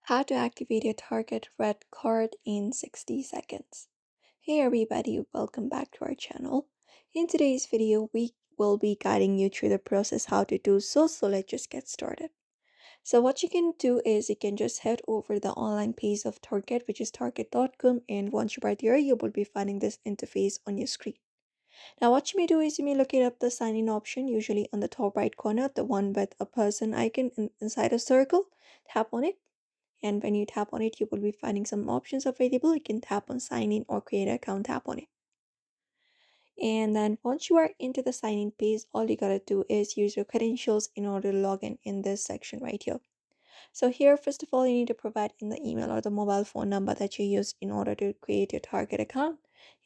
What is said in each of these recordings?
How to activate your target red card in 60 seconds. Hey everybody, welcome back to our channel. In today's video, we will be guiding you through the process how to do so let's just get started. So what you can do is you can just head over the online page of Target, which is target.com, and once you're right there, you will be finding this interface on your screen. Now what you may do is you may look it up the sign in option, usually on the top right corner, the one with a person icon inside a circle. Tap on it, and when you tap on it, you will be finding some options available. You can tap on sign in or create an account, tap on it. And then once you are into the sign in page, all you gotta do is use your credentials in order to log in this section right here. So here, first of all, you need to provide in the email or the mobile phone number that you use in order to create your target account,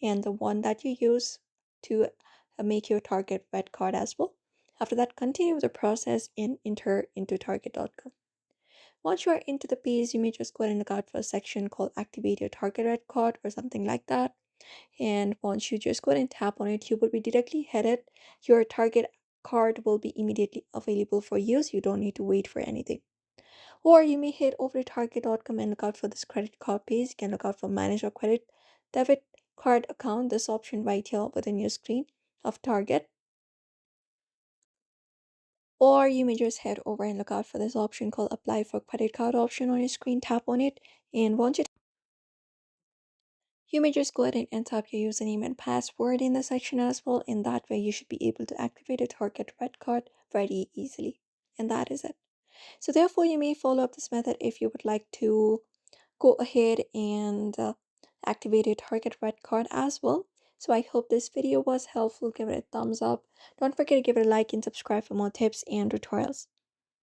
and the one that you use to make your target red card as well. After that, continue the process and enter into target.com. Once you are into the page, you may just go ahead and look out for a section called Activate Your Target REDcard or something like that. And once you just go ahead and tap on it, you will be directly headed. Your target card will be immediately available for use. You don't need to wait for anything. Or you may head over to target.com and look out for this credit card page. You can look out for Manage your credit debit card account, this option right here within your screen of Target. Or you may just head over and look out for this option called Apply for Credit Card option on your screen. Tap on it, and once you may just go ahead and enter up your username and password in the section as well. In that way, you should be able to activate a Target Red Card very easily. And that is it. So therefore, you may follow up this method if you would like to go ahead and activate your Target Red Card as well. So I hope this video was helpful. Give it a thumbs up. Don't forget to give it a like and subscribe for more tips and tutorials.